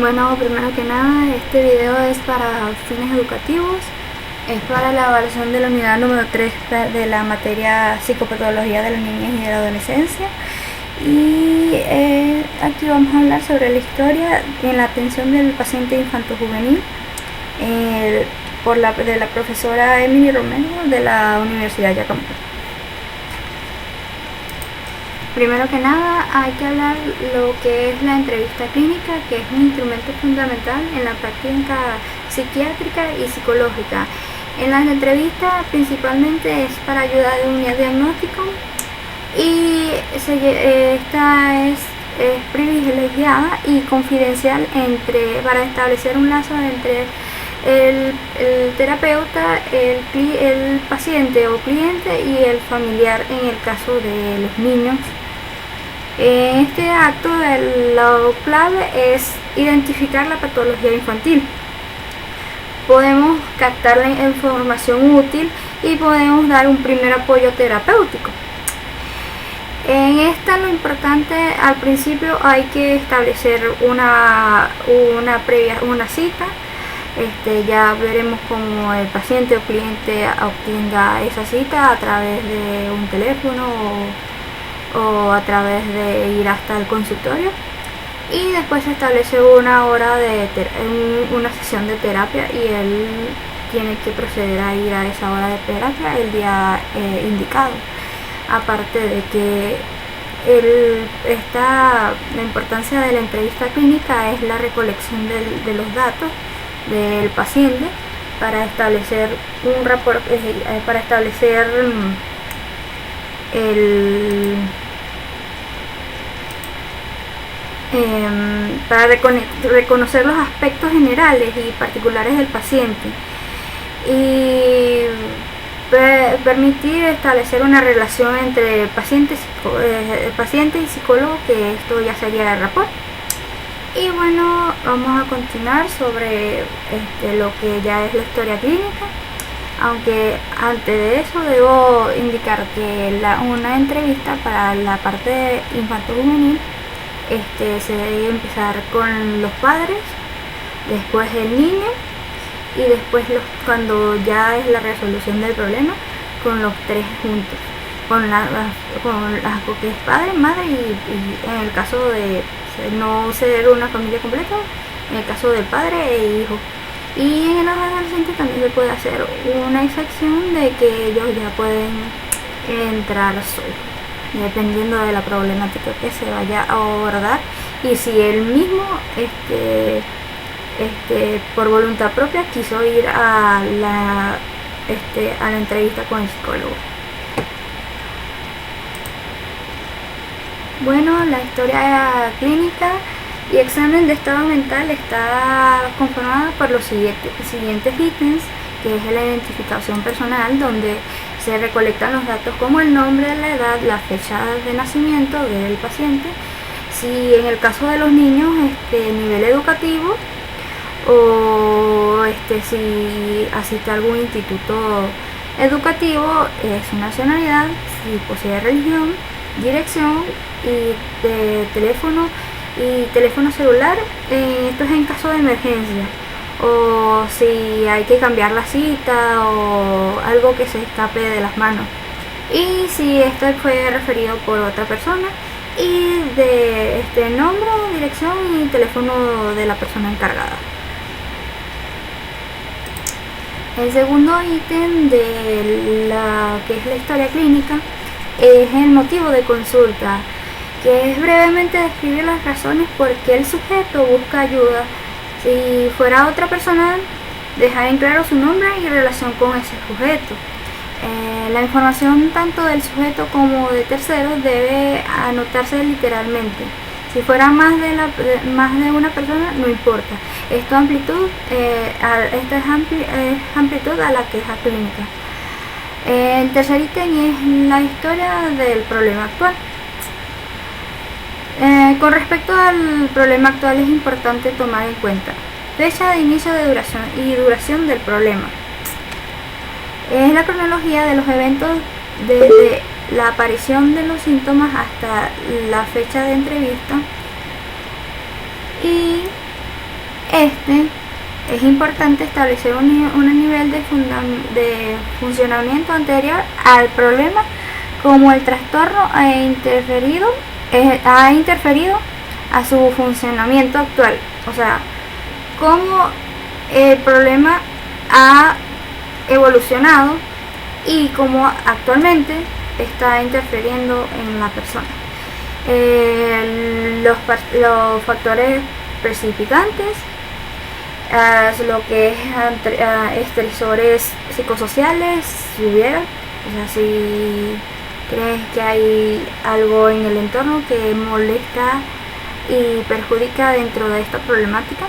Bueno, primero que nada, este video es para fines educativos, es para la evaluación de la unidad número 3 de la materia psicopatología de la niñez y de la adolescencia. Y aquí vamos a hablar sobre la historia en la atención del paciente infanto-juvenil de la profesora Emily Romero de la Universidad Jacob. Primero que nada hay que hablar lo que es la entrevista clínica, que es un instrumento fundamental en la práctica psiquiátrica y psicológica. En las entrevistas principalmente es para ayudar en un diagnóstico y esta es privilegiada y confidencial para establecer un lazo entre el terapeuta, el paciente o cliente y el familiar en el caso de los niños. En este acto lo clave es identificar la patología infantil. Podemos captar la información útil y podemos dar un primer apoyo terapéutico. En esta lo importante al principio hay que establecer una cita. Ya veremos cómo el paciente o cliente obtenga esa cita a través de un teléfono o a través de ir hasta el consultorio, y después se establece una sesión de terapia y él tiene que proceder a ir a esa hora de terapia el día indicado. Aparte de que la importancia de la entrevista clínica es la recolección de los datos del paciente para establecer un reporte, para establecer para reconocer los aspectos generales y particulares del paciente y permitir establecer una relación entre paciente y psicólogo, que esto ya sería el rapport. Y bueno, vamos a continuar sobre lo que ya es la historia clínica, aunque antes de eso debo indicar que una entrevista para la parte infanto-juvenil se debe empezar con los padres, después el niño y después cuando ya es la resolución del problema con los tres juntos, con las que es padre, madre y en el caso de no ser una familia completa, en el caso del padre e hijo. Y en los adolescentes también se puede hacer una excepción de que ellos ya pueden entrar solos, dependiendo de la problemática que se vaya a abordar y si él mismo por voluntad propia quiso ir a la entrevista con el psicólogo. Bueno, la historia clínica y examen de estado mental está conformada por los siguientes ítems, que es la identificación personal, donde se recolectan los datos como el nombre, la edad, la fecha de nacimiento del paciente, si en el caso de los niños nivel educativo o si asiste a algún instituto educativo, su nacionalidad, si posee religión, dirección y teléfono celular. Esto es en caso de emergencia o si hay que cambiar la cita o algo que se escape de las manos, y si esto fue referido por otra persona, y de nombre, dirección y teléfono de la persona encargada. El segundo ítem de la que es la historia clínica es el motivo de consulta, que es brevemente describir las razones por qué el sujeto busca ayuda. Si fuera otra persona, dejar en claro su nombre y relación con ese sujeto. La información tanto del sujeto como de terceros debe anotarse literalmente. Si fuera más de una persona, no importa. Esta es amplitud a la queja clínica. El tercer ítem es la historia del problema actual. Con respecto al problema actual es importante tomar en cuenta fecha de inicio de duración del problema. Es la cronología de los eventos desde la aparición de los síntomas hasta la fecha de entrevista, y Este es importante establecer un nivel de funcionamiento anterior al problema, como el trastorno ha interferido a su funcionamiento actual. O sea, cómo el problema ha evolucionado y cómo actualmente está interfiriendo en la persona. Los factores precipitantes, lo que es estresores psicosociales, si hubiera, o sea, si crees que hay algo en el entorno que molesta y perjudica dentro de esta problemática.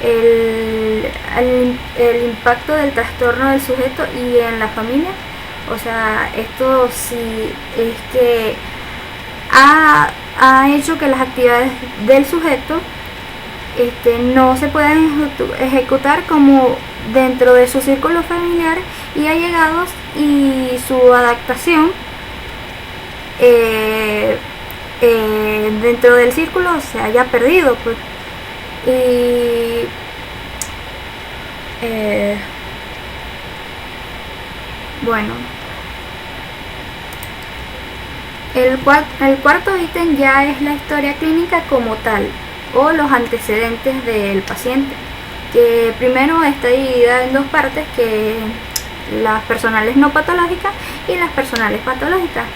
El impacto del trastorno del sujeto y en la familia, o sea, esto sí es que ha hecho que las actividades del sujeto no se puedan ejecutar como dentro de su círculo familiar y allegados, y su adaptación dentro del círculo se haya perdido, pues. Y bueno, el cuarto ítem ya es la historia clínica como tal, o los antecedentes del paciente, que primero está dividida en dos partes, que las personales no patológicas y las personales patológicas.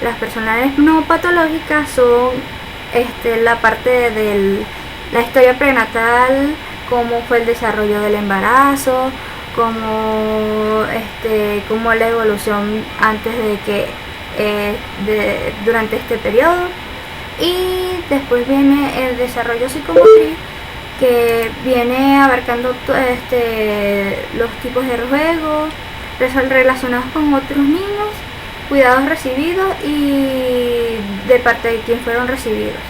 Las personales no patológicas son la parte de la historia prenatal, cómo fue el desarrollo del embarazo, cómo la evolución antes de que durante este periodo, y después viene el desarrollo psicomotriz, que viene abarcando los tipos de juegos relacionados con otros niños, cuidados recibidos y de parte de quien fueron recibidos.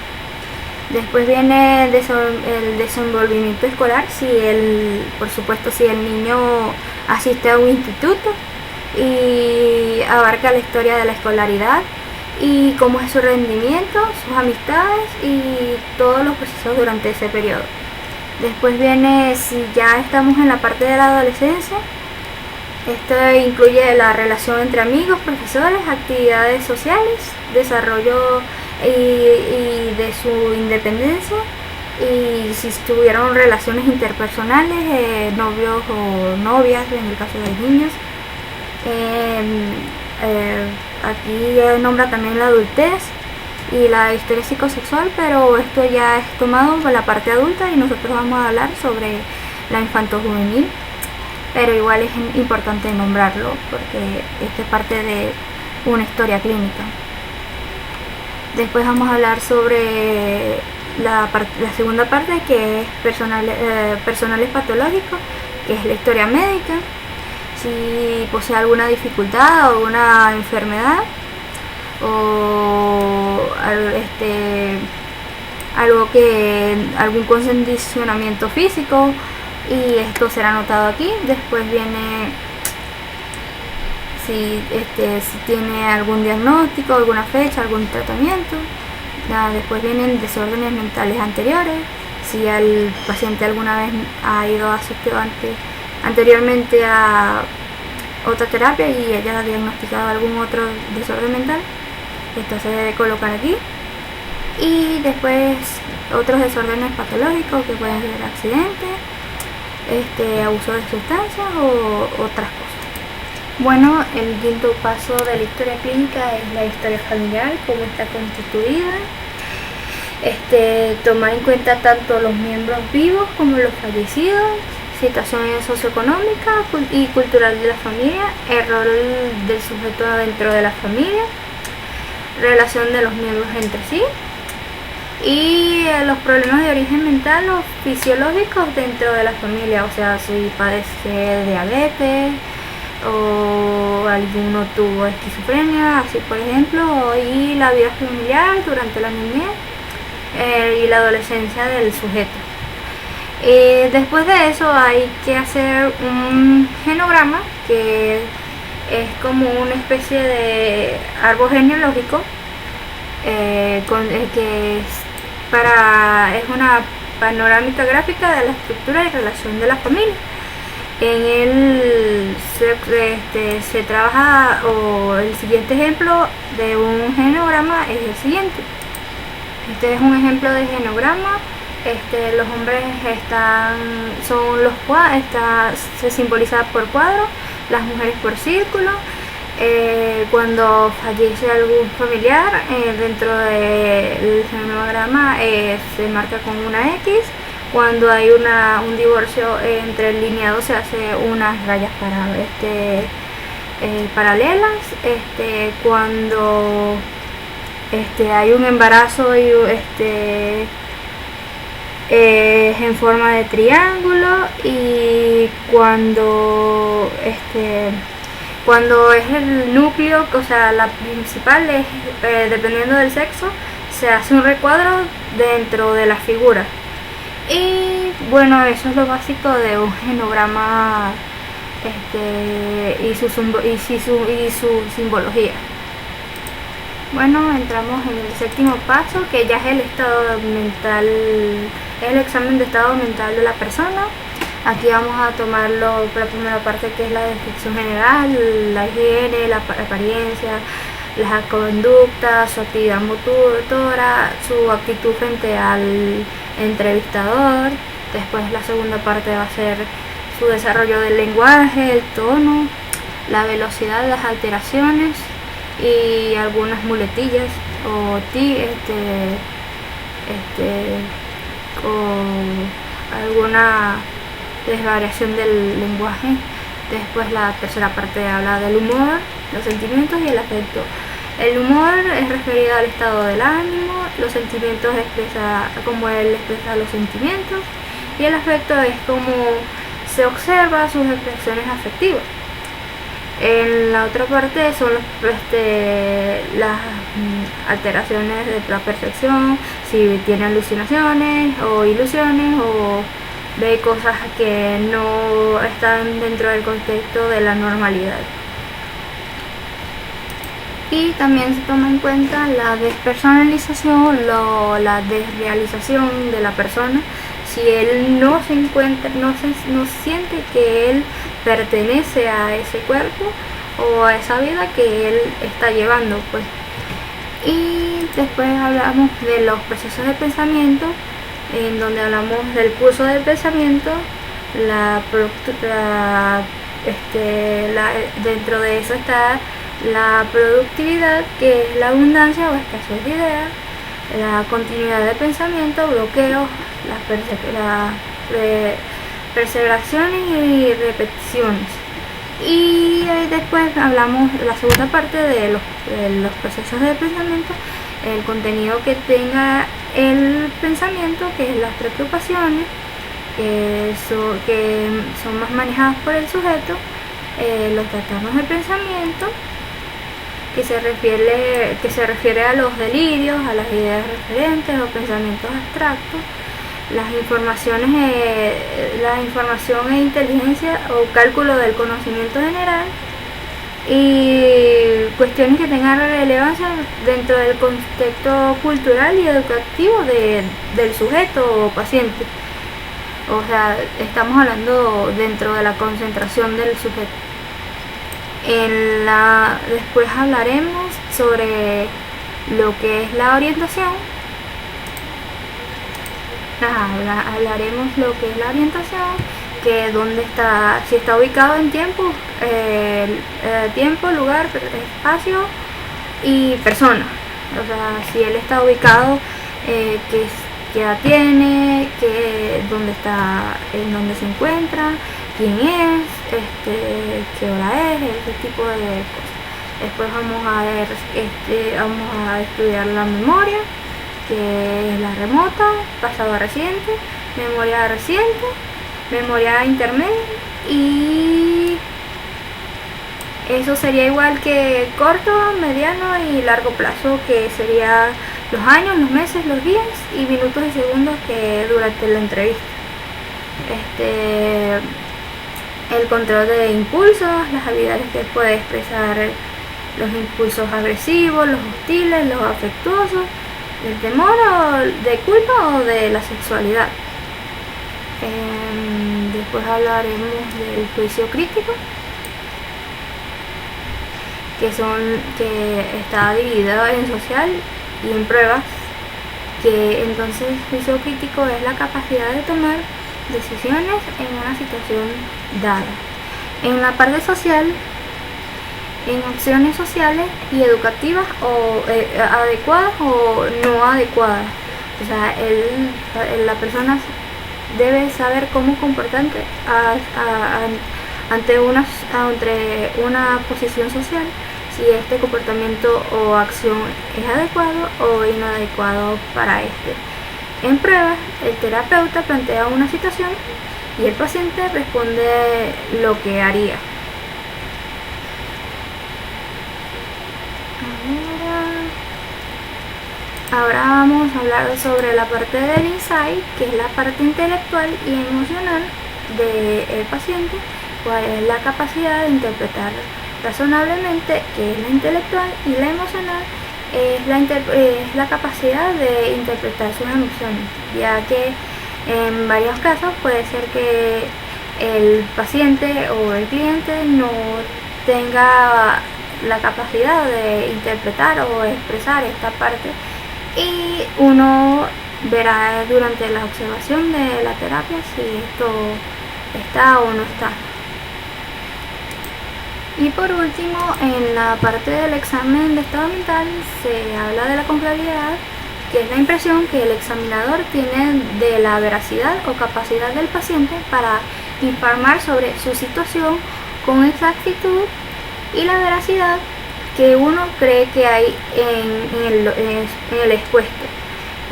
Después viene el desenvolvimiento escolar, por supuesto, si el niño asiste a un instituto, y abarca la historia de la escolaridad y cómo es su rendimiento, sus amistades y todos los procesos durante ese periodo. Después viene, si ya estamos en la parte de la adolescencia, esto incluye la relación entre amigos, profesores, actividades sociales, desarrollo y de su independencia, y si tuvieron relaciones interpersonales, novios o novias en el caso de los niños. Aquí nombra también la adultez y la historia psicosexual, pero esto ya es tomado por la parte adulta y nosotros vamos a hablar sobre la infantojuvenil, pero igual es importante nombrarlo porque esto es parte de una historia clínica. Después vamos a hablar sobre la segunda parte, que es personales patológicos, que es la historia médica, si posee alguna dificultad o alguna enfermedad o algún condicionamiento físico, y esto será anotado aquí. Después viene si tiene algún diagnóstico, alguna fecha, algún tratamiento. Después vienen desórdenes mentales anteriores, si el paciente alguna vez ha ido asistido anteriormente a otra terapia y ella ha diagnosticado algún otro desorden mental, esto se debe colocar aquí. Y después otros desórdenes patológicos que pueden ser accidentes, abuso de sustancias o otras cosas. Bueno, el quinto paso de la historia clínica es la historia familiar, cómo está constituida. Tomar en cuenta tanto los miembros vivos como los fallecidos, situación socioeconómica y cultural de la familia, el rol del sujeto dentro de la familia, relación de los miembros entre sí, y los problemas de origen mental o fisiológicos dentro de la familia, o sea, si padece diabetes o alguno tuvo esquizofrenia, así por ejemplo, y la vida familiar durante la niñez y la adolescencia del sujeto. Después de eso hay que hacer un genograma, que es como una especie de árbol genealógico, que es panorámica gráfica de la estructura y relación de la familia. En él se trabaja, o el siguiente ejemplo de un genograma es el siguiente. Este es un ejemplo de genograma. Los hombres se simboliza por cuadro, las mujeres por círculo. Cuando fallece algún familiar, dentro del genograma se marca con una X. Cuando hay un divorcio entre el lineado, se hace unas rayas paralelas. Cuando hay un embarazo y es en forma de triángulo, y cuando es el núcleo, o sea, la principal es, dependiendo del sexo, se hace un recuadro dentro de la figura. Y bueno, eso es lo básico de un genograma y su simbología. Bueno, entramos en el séptimo paso, que ya es el estado mental, es el examen de estado mental de la persona. Aquí vamos a tomarlo por la primera parte, que es la descripción general, la higiene, la apariencia, la conducta, su actividad motora, su actitud frente al entrevistador. Después la segunda parte va a ser su desarrollo del lenguaje, el tono, la velocidad, las alteraciones y algunas muletillas o alguna desvariación del lenguaje. Después la tercera parte habla del humor, los sentimientos y el afecto. El humor es referido al estado del ánimo, los sentimientos cómo él expresa los sentimientos, y el afecto es cómo se observa sus expresiones afectivas. En la otra parte son las alteraciones de la percepción, si tiene alucinaciones o ilusiones, o ve cosas que no están dentro del contexto de la normalidad. Y también se toma en cuenta la despersonalización, la desrealización de la persona. Si él no siente que él pertenece a ese cuerpo o a esa vida que él está llevando, pues. Y después hablamos de los procesos de pensamiento, en donde hablamos del curso del pensamiento, dentro de eso está la productividad, que es la abundancia o escasez de ideas, la continuidad de pensamiento, bloqueos, las perseveraciones y repeticiones. Y después hablamos de la segunda parte de los procesos de pensamiento, el contenido que tenga el pensamiento, que es las preocupaciones, que son más manejadas por el sujeto, los trastornos de pensamiento, que se refiere a los delirios, a las ideas referentes o pensamientos abstractos, la información e inteligencia o cálculo del conocimiento general, y cuestiones que tengan relevancia dentro del contexto cultural y educativo del sujeto o paciente. O sea, estamos hablando dentro de la concentración del sujeto. Después hablaremos sobre lo que es la orientación. Hablaremos lo que es la orientación, que dónde está, si está ubicado en tiempo, lugar, espacio y persona. O sea, si él está ubicado, qué edad tiene, dónde está, en dónde se encuentra, quién es, qué hora es, ese tipo de cosas. Después vamos a estudiar la memoria, que es la remota, pasado reciente, memoria intermedia, y eso sería igual que corto, mediano y largo plazo, que sería los años, los meses, los días y minutos y segundos que durante la entrevista. El control de impulsos, las habilidades que puede expresar los impulsos agresivos, los hostiles, los afectuosos, del temor o de culpa o de la sexualidad. Después hablaremos del juicio crítico, que está dividido en social y en pruebas, que entonces juicio crítico es la capacidad de tomar decisiones en una situación dada. En la parte social, en acciones sociales y educativas o adecuadas o no adecuadas. O sea, la persona debe saber cómo comportarse ante una posición social, si este comportamiento o acción es adecuado o inadecuado para este. En pruebas, el terapeuta plantea una situación y el paciente responde lo que haría. Ahora vamos a hablar sobre la parte del insight, que es la parte intelectual y emocional del paciente, cuál es la capacidad de interpretar razonablemente, que es la intelectual, y la emocional es la capacidad de interpretar sus emociones, ya que en varios casos puede ser que el paciente o el cliente no tenga la capacidad de interpretar o expresar esta parte, y uno verá durante la observación de la terapia si esto está o no está. Y por último, en la parte del examen de estado mental se habla de la confiabilidad, que es la impresión que el examinador tiene de la veracidad o capacidad del paciente para informar sobre su situación con exactitud, y la veracidad que uno cree que hay en el expuesto.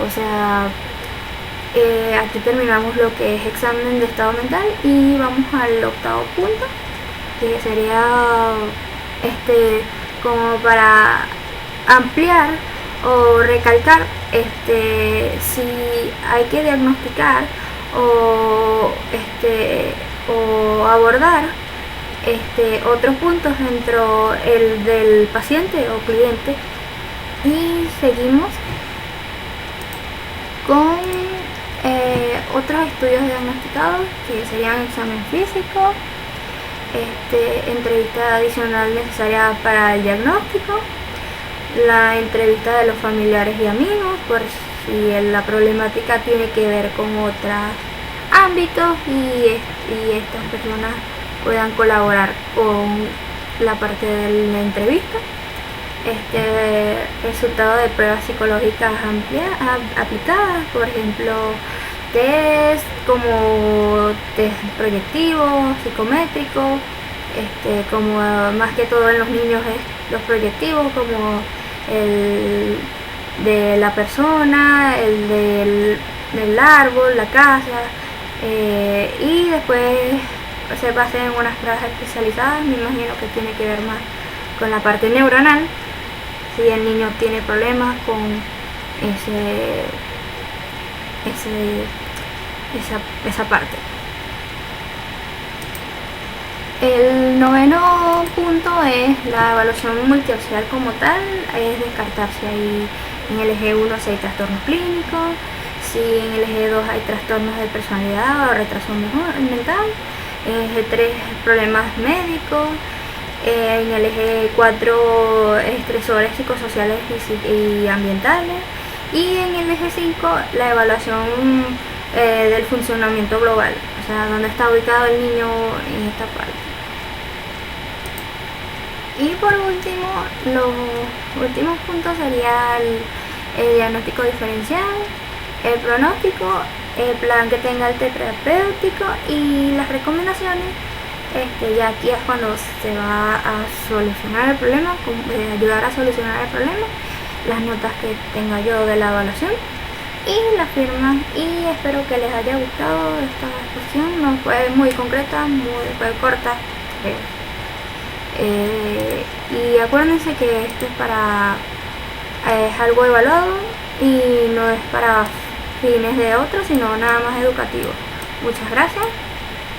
O sea, aquí terminamos lo que es examen de estado mental y vamos al octavo punto, que sería como para ampliar o recalcar si hay que diagnosticar o abordar otros puntos dentro del paciente o cliente. Y seguimos con otros estudios diagnosticados, que serían examen físico, entrevista adicional necesaria para el diagnóstico, la entrevista de los familiares y amigos por si la problemática tiene que ver con otros ámbitos y estas personas puedan colaborar con la parte de la entrevista. Resultado de pruebas psicológicas aplicadas, por ejemplo, test como test proyectivo, psicométrico, como más que todo en los niños es los proyectivos, como el de la persona, el del árbol, la casa, y después se basa en unas pruebas especializadas. Me imagino que tiene que ver más con la parte neuronal, si el niño tiene problemas con esa parte. El noveno punto es la evaluación multiaxial como tal, es descartar si hay en el eje 1 si hay trastornos clínicos, si en el eje 2 hay trastornos de personalidad o retraso mental, en el eje 3 problemas médicos, en el eje 4 estresores psicosociales y ambientales, y en el eje 5 la evaluación del funcionamiento global, o sea, dónde está ubicado el niño en esta parte. Y por último, los últimos puntos serían el diagnóstico diferencial, el pronóstico, el plan que tenga el terapéutico y las recomendaciones. Ya aquí es cuando se va a solucionar el problema, ayudar a solucionar el problema, las notas que tenga yo de la evaluación y las firmas. Y espero que les haya gustado esta exposición, no fue muy concreta, fue corta, y acuérdense que esto es algo evaluado y no es para fines de otros, sino nada más educativo. Muchas gracias,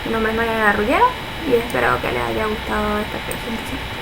mi nombre es Mariana Rullero y espero que les haya gustado esta presentación.